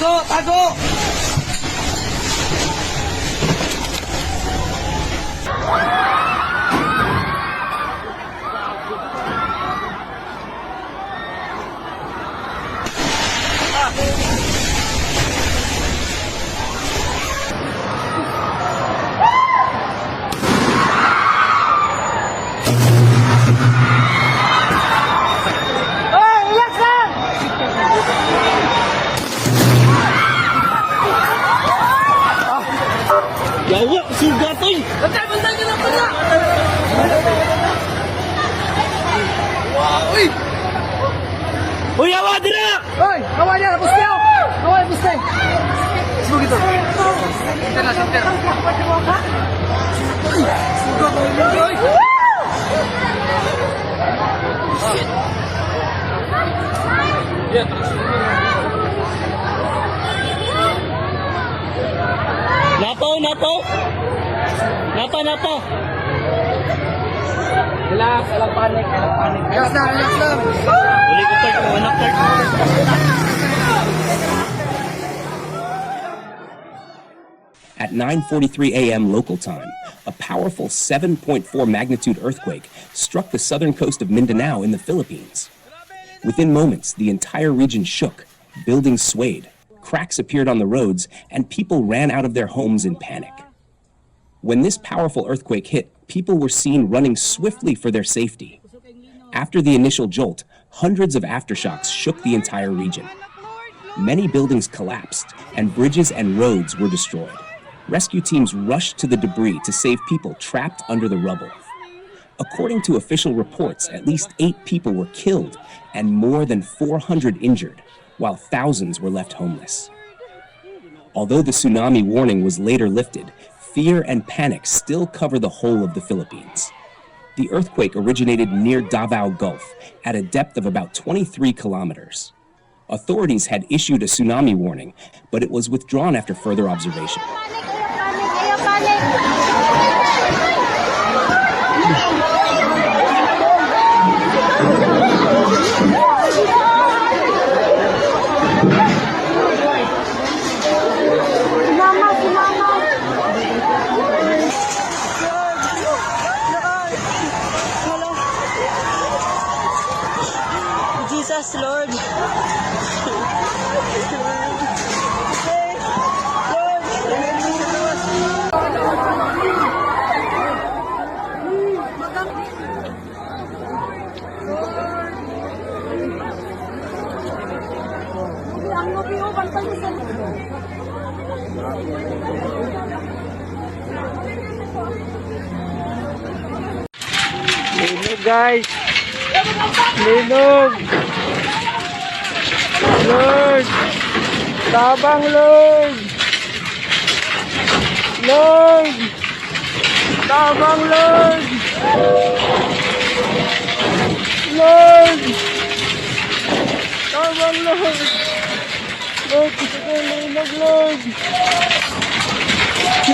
Tago! Tago! Yawa, sugat oy. Bantay ka lang pala! Wow! Uy! Uy, yawa dira. Uy! Kawan niya! Puste ako! Kawan! Puste! Sino gitu? Sinter na! Sinter! Uy! Sugat ako yun! Uy! Shit! Yeah, Napaw. Relax, walang panik. Relax lang. Uli ko start, anak start. At 9:43 a.m. local time, a powerful 7.4 magnitude earthquake struck the southern coast of Mindanao in the Philippines. Within moments, the entire region shook, buildings swayed, cracks appeared on the roads, and people ran out of their homes in panic. When this powerful earthquake hit, people were seen running swiftly for their safety. After the initial jolt, hundreds of aftershocks shook the entire region. Many buildings collapsed, and bridges and roads were destroyed. Rescue teams rushed to the debris to save people trapped under the rubble. According to official reports, at least 8 people were killed and more than 400 injured, while thousands were left homeless. Although the tsunami warning was later lifted, fear and panic still cover the whole of the Philippines. The earthquake originated near Davao Gulf at a depth of about 23 kilometers. Authorities had issued a tsunami warning, but it was withdrawn after further observation. Jesus, Lord. Linog, guys. Linog. Lord. Tabang, Lord. Lord. Tabang, Lord. Lord. Tabang, Lord. Lord, gusto ko linog, Lord.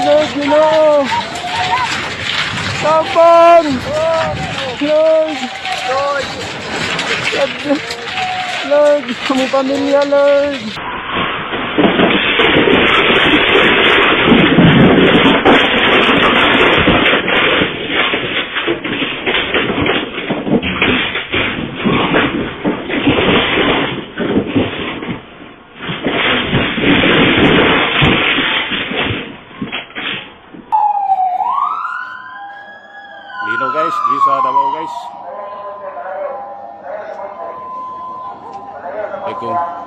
Lord, you know. Tabang. Lord. Lord, kami pamilya, Lord. Lino guys, di sa Davao guys. Assalamualaikum.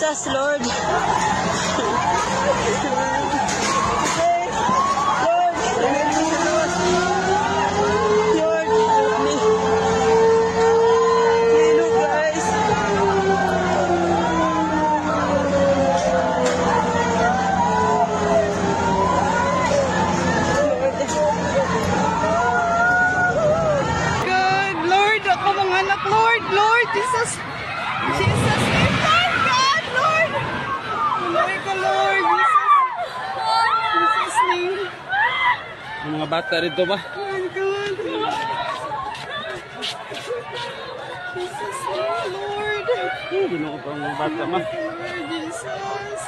Jesus, Lord. Lord, Lord, Jesus, Jesus, name, God, God, Lord. Lord ko, Lord, Jesus, name. Yung mga bata rito ba? Lord God. Jesus, name, Lord. Ginoo pa ang mga bata ma. Lord, Jesus.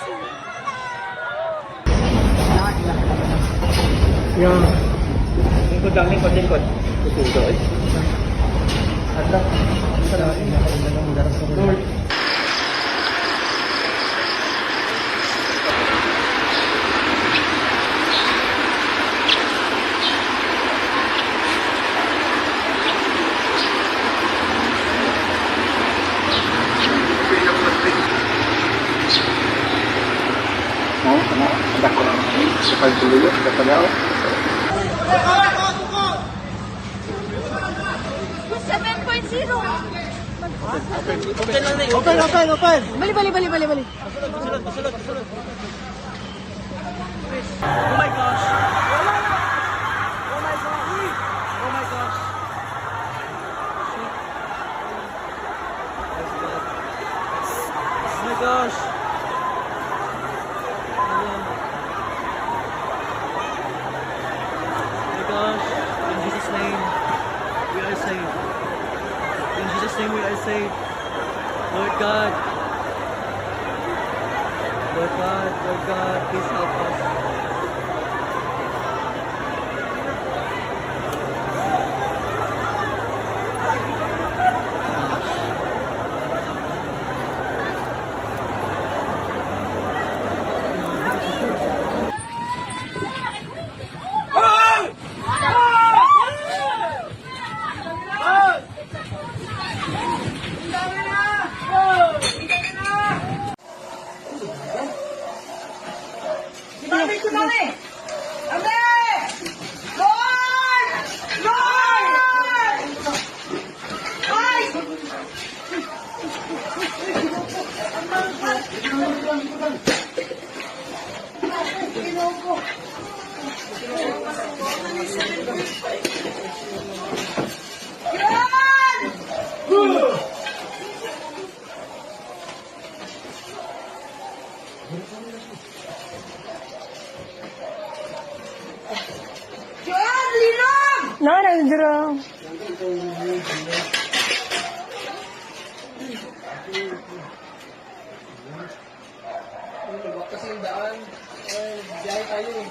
Yung lingkod lang, lingkod. Tutudo eh. Lord. Open! Bali, bali, bali, bali, bali. Susunod. Oh my gosh. Oh my gosh. In Jesus' name, we are saved. In Jesus' name, we are saved. Lord God, please help us. No, nandito. Kasi yung daan, biyahe tayo eh.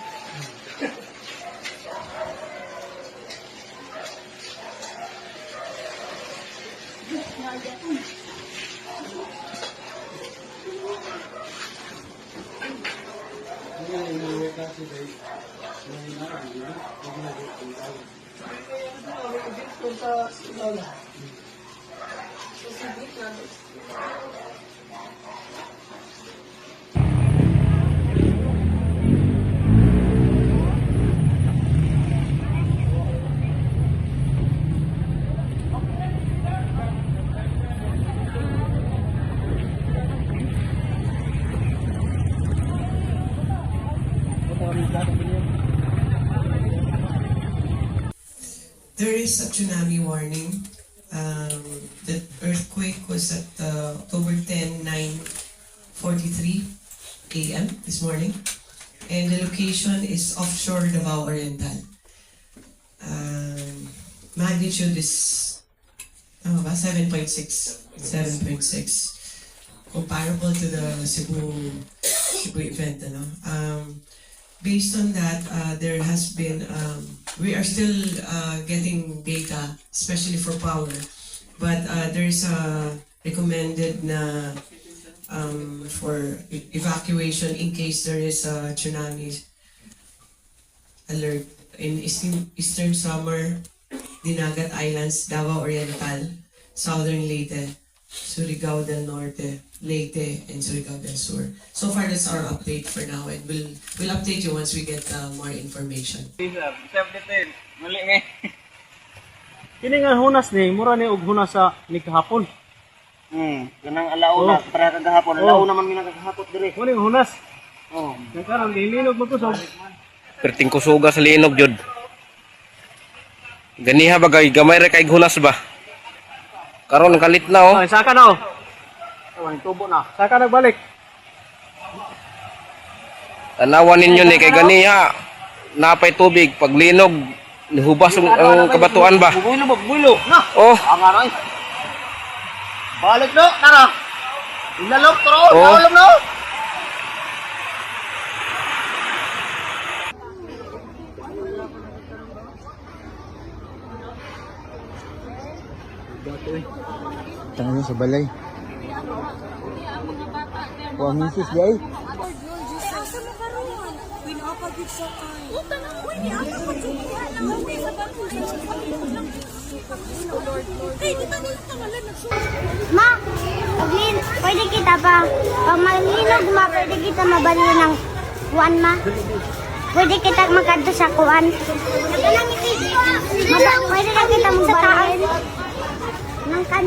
There is a tsunami warning. The earthquake was at October 10, 9:43 a.m. this morning. And the location is offshore Davao Oriental. Magnitude is 7.6. Comparable to the Cebu event. Based on that, there has been, we are still getting data, especially for power, but there is a recommended na for evacuation in case there is a tsunami alert in Eastern Samar, Dinagat Islands, Davao Oriental, Southern Leyte, Surigao del Norte, Leyte, and Surigao del Sur. So far, that's our update for now, and we'll update you once we get more information. Mali nga. Kini nga hunas ni, mura ni og hunas sa ni kahapon. Ganang alauna, para kagahapon. Alauna man mina kagahapon dire. Muna yung hunas. Oh. Nagkarang dilinog mo to sa... Perting kusuga sa linog jud. Ganiha bagay gamay ra kay hunas ba. Karon kalit na oh. Ay, saka na oh. Awan tubo na. Saka nagbalik. Tanawan ninyo ni kay ganiha. Napay tubig pag linog nihubas ang kabatuan ba. Bugulo. Na. Oh, Ang aray. Balik no, tara. Ilalok tro, Oh. nalom no. Tangan sa balay. Kuha misis day. Ma, pwede kita ba? Pag malinog ma, pwede kita mabali ng kuwan ma? Pwede kita magkadto sa kuwan? Pwede na kita magsataan ng